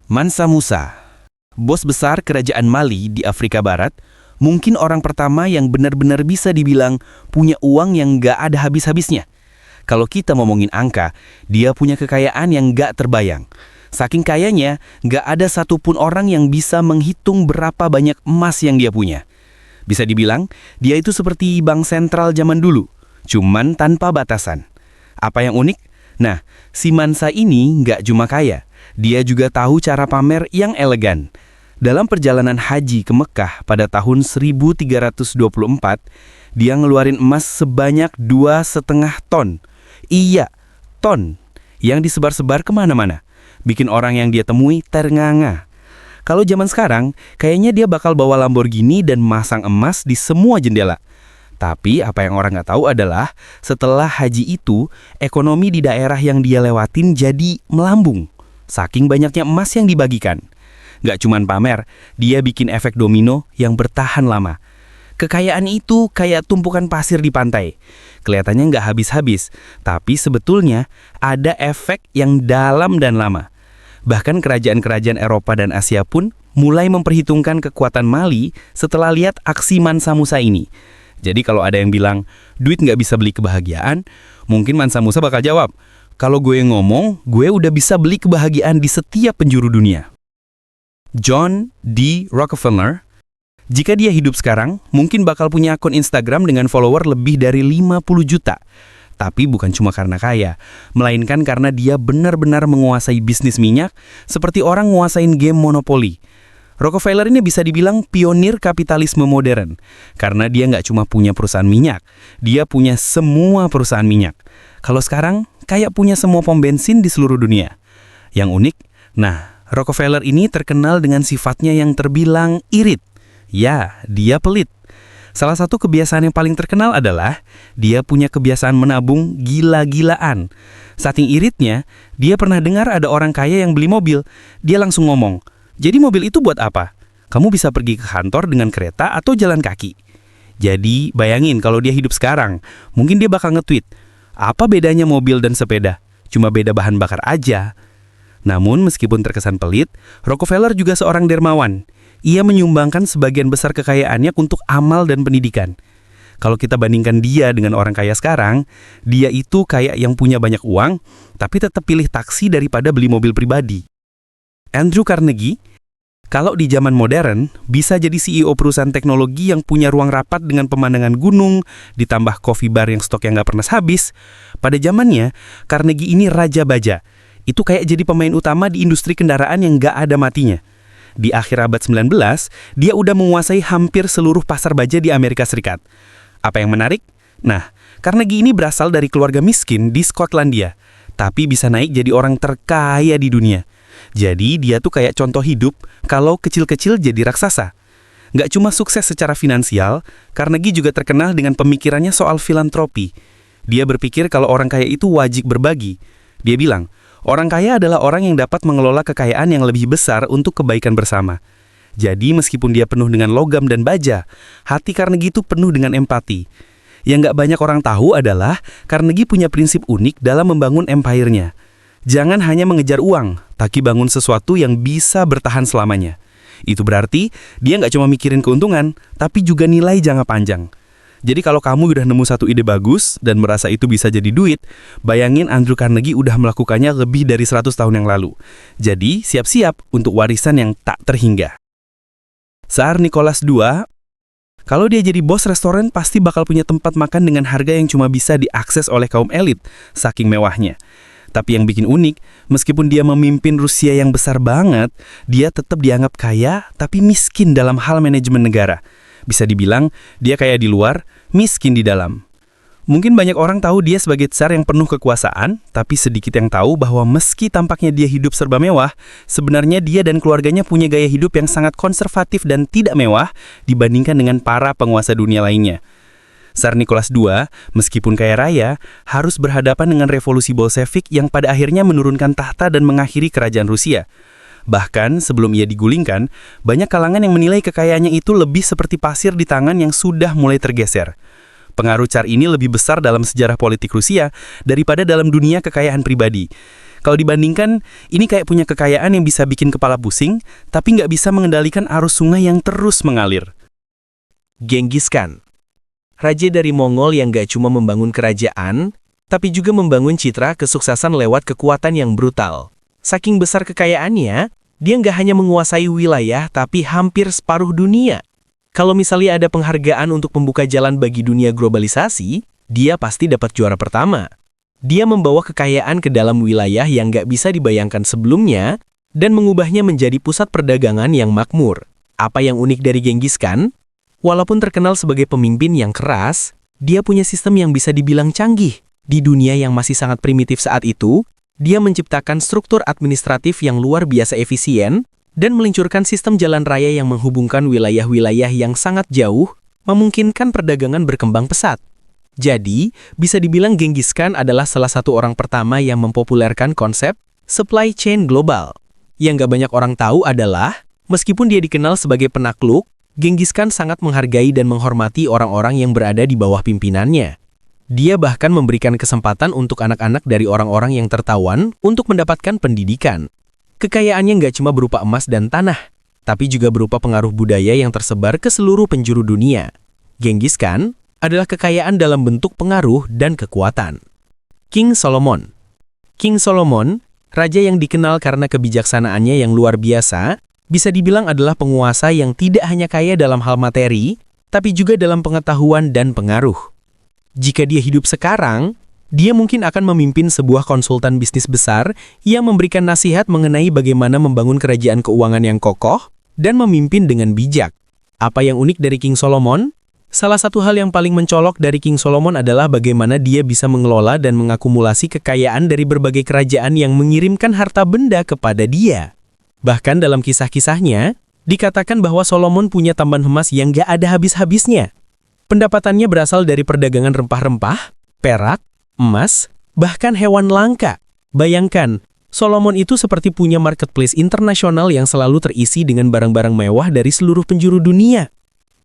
Mansa Musa, bos besar kerajaan Mali di Afrika Barat, mungkin orang pertama yang benar-benar bisa dibilang punya uang yang gak ada habis-habisnya. Kalau kita ngomongin angka, dia punya kekayaan yang gak terbayang. Saking kayanya, gak ada satupun orang yang bisa menghitung berapa banyak emas yang dia punya. Bisa dibilang, dia itu seperti bank sentral zaman dulu, cuman tanpa batasan. Apa yang unik? Nah, si Mansa ini gak cuma kaya, dia juga tahu cara pamer yang elegan. Dalam perjalanan haji ke Mekah pada tahun 1324, dia ngeluarin emas sebanyak 2,5 ton. Iya, ton. Yang disebar-sebar kemana-mana. Bikin orang yang dia temui ternganga. Kalau zaman sekarang, kayaknya dia bakal bawa Lamborghini dan masang emas di semua jendela. Tapi apa yang orang nggak tahu adalah, setelah haji itu, ekonomi di daerah yang dia lewatin jadi melambung. Saking banyaknya emas yang dibagikan. Gak cuman pamer, dia bikin efek domino yang bertahan lama. Kekayaan itu kayak tumpukan pasir di pantai. Kelihatannya nggak habis-habis, tapi sebetulnya ada efek yang dalam dan lama. Bahkan kerajaan-kerajaan Eropa dan Asia pun mulai memperhitungkan kekuatan Mali setelah lihat aksi Mansa Musa ini. Jadi kalau ada yang bilang, duit nggak bisa beli kebahagiaan, mungkin Mansa Musa bakal jawab, kalau gue ngomong, gue udah bisa beli kebahagiaan di setiap penjuru dunia. John D. Rockefeller, jika dia hidup sekarang, mungkin bakal punya akun Instagram dengan follower lebih dari 50 juta. Tapi bukan cuma karena kaya, melainkan karena dia benar-benar menguasai bisnis minyak seperti orang nguasain game Monopoly. Rockefeller ini bisa dibilang pionir kapitalisme modern, karena dia nggak cuma punya perusahaan minyak, dia punya semua perusahaan minyak. Kalau sekarang, kayak punya semua pom bensin di seluruh dunia. Yang unik, nah, Rockefeller ini terkenal dengan sifatnya yang terbilang irit. Ya, dia pelit. Salah satu kebiasaan yang paling terkenal adalah dia punya kebiasaan menabung gila-gilaan. Saking iritnya, dia pernah dengar ada orang kaya yang beli mobil. Dia langsung ngomong, jadi mobil itu buat apa? Kamu bisa pergi ke kantor dengan kereta atau jalan kaki. Jadi, bayangin kalau dia hidup sekarang, mungkin dia bakal nge-tweet, apa bedanya mobil dan sepeda? Cuma beda bahan bakar aja. Namun meskipun terkesan pelit, Rockefeller juga seorang dermawan. Ia menyumbangkan sebagian besar kekayaannya untuk amal dan pendidikan. Kalau kita bandingkan dia dengan orang kaya sekarang, dia itu kayak yang punya banyak uang, tapi tetap pilih taksi daripada beli mobil pribadi. Andrew Carnegie, kalau di zaman modern, bisa jadi CEO perusahaan teknologi yang punya ruang rapat dengan pemandangan gunung, ditambah coffee bar yang stoknya nggak pernah habis. Pada zamannya, Carnegie ini raja baja. Itu kayak jadi pemain utama di industri kendaraan yang nggak ada matinya. Di akhir abad 19, dia udah menguasai hampir seluruh pasar baja di Amerika Serikat. Apa yang menarik? Nah, Carnegie ini berasal dari keluarga miskin di Skotlandia, tapi bisa naik jadi orang terkaya di dunia. Jadi dia tuh kayak contoh hidup kalau kecil-kecil jadi raksasa. Nggak cuma sukses secara finansial, Carnegie juga terkenal dengan pemikirannya soal filantropi. Dia berpikir kalau orang kaya itu wajib berbagi. Dia bilang, orang kaya adalah orang yang dapat mengelola kekayaan yang lebih besar untuk kebaikan bersama. Jadi meskipun dia penuh dengan logam dan baja, hati Carnegie itu penuh dengan empati. Yang nggak banyak orang tahu adalah Carnegie punya prinsip unik dalam membangun empire-nya. Jangan hanya mengejar uang, tapi bangun sesuatu yang bisa bertahan selamanya. Itu berarti dia nggak cuma mikirin keuntungan, tapi juga nilai jangka panjang. Jadi kalau kamu udah nemu satu ide bagus dan merasa itu bisa jadi duit, bayangin Andrew Carnegie udah melakukannya lebih dari 100 tahun yang lalu. Jadi siap-siap untuk warisan yang tak terhingga. Tsar Nicholas II, kalau dia jadi bos restoran pasti bakal punya tempat makan dengan harga yang cuma bisa diakses oleh kaum elit, saking mewahnya. Tapi yang bikin unik, meskipun dia memimpin Rusia yang besar banget, dia tetap dianggap kaya tapi miskin dalam hal manajemen negara. Bisa dibilang, dia kaya di luar, miskin di dalam. Mungkin banyak orang tahu dia sebagai tsar yang penuh kekuasaan, tapi sedikit yang tahu bahwa meski tampaknya dia hidup serba mewah, sebenarnya dia dan keluarganya punya gaya hidup yang sangat konservatif dan tidak mewah dibandingkan dengan para penguasa dunia lainnya. Tsar Nicholas II, meskipun kaya raya, harus berhadapan dengan revolusi Bolshevik yang pada akhirnya menurunkan tahta dan mengakhiri kerajaan Rusia. Bahkan sebelum ia digulingkan, banyak kalangan yang menilai kekayaannya itu lebih seperti pasir di tangan yang sudah mulai tergeser. Pengaruh Tsar ini lebih besar dalam sejarah politik Rusia daripada dalam dunia kekayaan pribadi. Kalau dibandingkan, ini kayak punya kekayaan yang bisa bikin kepala pusing, tapi nggak bisa mengendalikan arus sungai yang terus mengalir. Genghis Khan, raja dari Mongol yang nggak cuma membangun kerajaan, tapi juga membangun citra kesuksesan lewat kekuatan yang brutal. Saking besar kekayaannya, dia nggak hanya menguasai wilayah, tapi hampir separuh dunia. Kalau misalnya ada penghargaan untuk membuka jalan bagi dunia globalisasi, dia pasti dapat juara pertama. Dia membawa kekayaan ke dalam wilayah yang nggak bisa dibayangkan sebelumnya, dan mengubahnya menjadi pusat perdagangan yang makmur. Apa yang unik dari Genghis Khan? Walaupun terkenal sebagai pemimpin yang keras, dia punya sistem yang bisa dibilang canggih. Di dunia yang masih sangat primitif saat itu, dia menciptakan struktur administratif yang luar biasa efisien, dan meluncurkan sistem jalan raya yang menghubungkan wilayah-wilayah yang sangat jauh, memungkinkan perdagangan berkembang pesat. Jadi, bisa dibilang Genghis Khan adalah salah satu orang pertama yang mempopulerkan konsep supply chain global. Yang gak banyak orang tahu adalah, meskipun dia dikenal sebagai penakluk, Genghis Khan sangat menghargai dan menghormati orang-orang yang berada di bawah pimpinannya. Dia bahkan memberikan kesempatan untuk anak-anak dari orang-orang yang tertawan untuk mendapatkan pendidikan. Kekayaannya nggak cuma berupa emas dan tanah, tapi juga berupa pengaruh budaya yang tersebar ke seluruh penjuru dunia. Genghis Khan adalah kekayaan dalam bentuk pengaruh dan kekuatan. King Solomon. King Solomon, raja yang dikenal karena kebijaksanaannya yang luar biasa, bisa dibilang adalah penguasa yang tidak hanya kaya dalam hal materi, tapi juga dalam pengetahuan dan pengaruh. Jika dia hidup sekarang, dia mungkin akan memimpin sebuah konsultan bisnis besar yang memberikan nasihat mengenai bagaimana membangun kerajaan keuangan yang kokoh dan memimpin dengan bijak. Apa yang unik dari King Solomon? Salah satu hal yang paling mencolok dari King Solomon adalah bagaimana dia bisa mengelola dan mengakumulasi kekayaan dari berbagai kerajaan yang mengirimkan harta benda kepada dia. Bahkan dalam kisah-kisahnya, dikatakan bahwa Solomon punya tamban emas yang gak ada habis-habisnya. Pendapatannya berasal dari perdagangan rempah-rempah, perak, emas, bahkan hewan langka. Bayangkan, Solomon itu seperti punya marketplace internasional yang selalu terisi dengan barang-barang mewah dari seluruh penjuru dunia.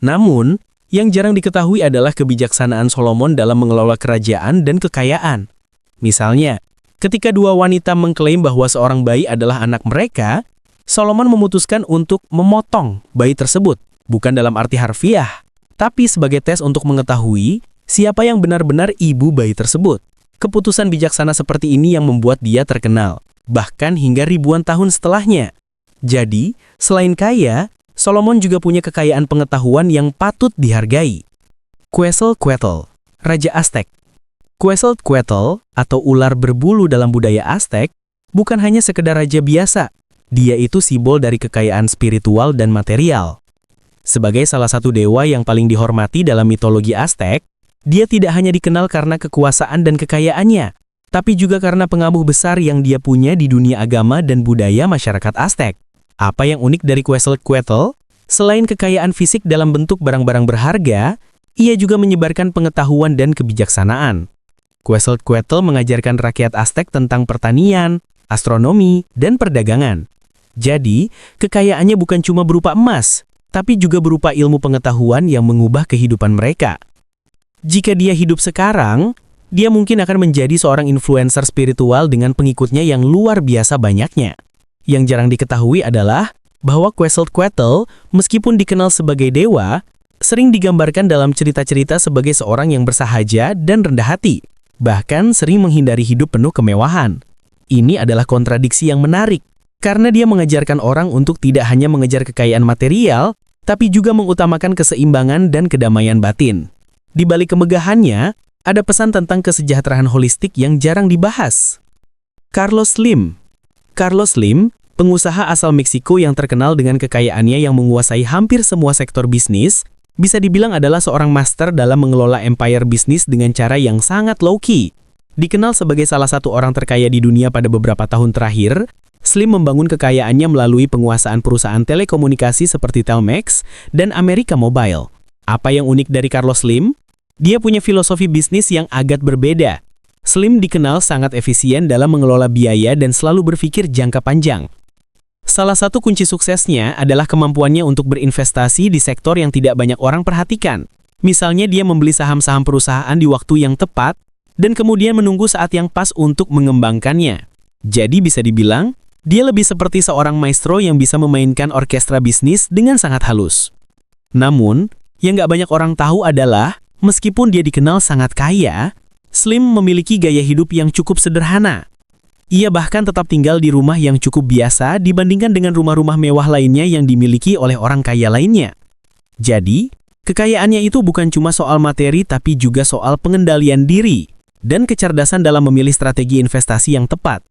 Namun, yang jarang diketahui adalah kebijaksanaan Solomon dalam mengelola kerajaan dan kekayaan. Misalnya, ketika dua wanita mengklaim bahwa seorang bayi adalah anak mereka, Solomon memutuskan untuk memotong bayi tersebut, bukan dalam arti harfiah, tapi sebagai tes untuk mengetahui siapa yang benar-benar ibu bayi tersebut. Keputusan bijaksana seperti ini yang membuat dia terkenal, bahkan hingga ribuan tahun setelahnya. Jadi, selain kaya, Solomon juga punya kekayaan pengetahuan yang patut dihargai. Quetzalcoatl, Raja Aztec. Quetzalcoatl, atau ular berbulu dalam budaya Aztec, bukan hanya sekedar raja biasa. Dia itu simbol dari kekayaan spiritual dan material. Sebagai salah satu dewa yang paling dihormati dalam mitologi Aztec, dia tidak hanya dikenal karena kekuasaan dan kekayaannya, tapi juga karena pengaruh besar yang dia punya di dunia agama dan budaya masyarakat Aztec. Apa yang unik dari Quetzalcoatl? Selain kekayaan fisik dalam bentuk barang-barang berharga, ia juga menyebarkan pengetahuan dan kebijaksanaan. Quetzalcoatl mengajarkan rakyat Aztec tentang pertanian, astronomi, dan perdagangan. Jadi, kekayaannya bukan cuma berupa emas, tapi juga berupa ilmu pengetahuan yang mengubah kehidupan mereka. Jika dia hidup sekarang, dia mungkin akan menjadi seorang influencer spiritual dengan pengikutnya yang luar biasa banyaknya. Yang jarang diketahui adalah bahwa Quetzalcoatl, meskipun dikenal sebagai dewa, sering digambarkan dalam cerita-cerita sebagai seorang yang bersahaja dan rendah hati, bahkan sering menghindari hidup penuh kemewahan. Ini adalah kontradiksi yang menarik, karena dia mengajarkan orang untuk tidak hanya mengejar kekayaan material, tapi juga mengutamakan keseimbangan dan kedamaian batin. Di balik kemegahannya, ada pesan tentang kesejahteraan holistik yang jarang dibahas. Carlos Slim. Carlos Slim, pengusaha asal Meksiko yang terkenal dengan kekayaannya yang menguasai hampir semua sektor bisnis, bisa dibilang adalah seorang master dalam mengelola empire bisnis dengan cara yang sangat low-key. Dikenal sebagai salah satu orang terkaya di dunia pada beberapa tahun terakhir, Slim membangun kekayaannya melalui penguasaan perusahaan telekomunikasi seperti Telmex dan America Mobile. Apa yang unik dari Carlos Slim? Dia punya filosofi bisnis yang agak berbeda. Slim dikenal sangat efisien dalam mengelola biaya dan selalu berpikir jangka panjang. Salah satu kunci suksesnya adalah kemampuannya untuk berinvestasi di sektor yang tidak banyak orang perhatikan. Misalnya dia membeli saham-saham perusahaan di waktu yang tepat, dan kemudian menunggu saat yang pas untuk mengembangkannya. Jadi bisa dibilang, dia lebih seperti seorang maestro yang bisa memainkan orkestra bisnis dengan sangat halus. Namun, yang nggak banyak orang tahu adalah, meskipun dia dikenal sangat kaya, Slim memiliki gaya hidup yang cukup sederhana. Ia bahkan tetap tinggal di rumah yang cukup biasa dibandingkan dengan rumah-rumah mewah lainnya yang dimiliki oleh orang kaya lainnya. Jadi, kekayaannya itu bukan cuma soal materi tapi juga soal pengendalian diri dan kecerdasan dalam memilih strategi investasi yang tepat.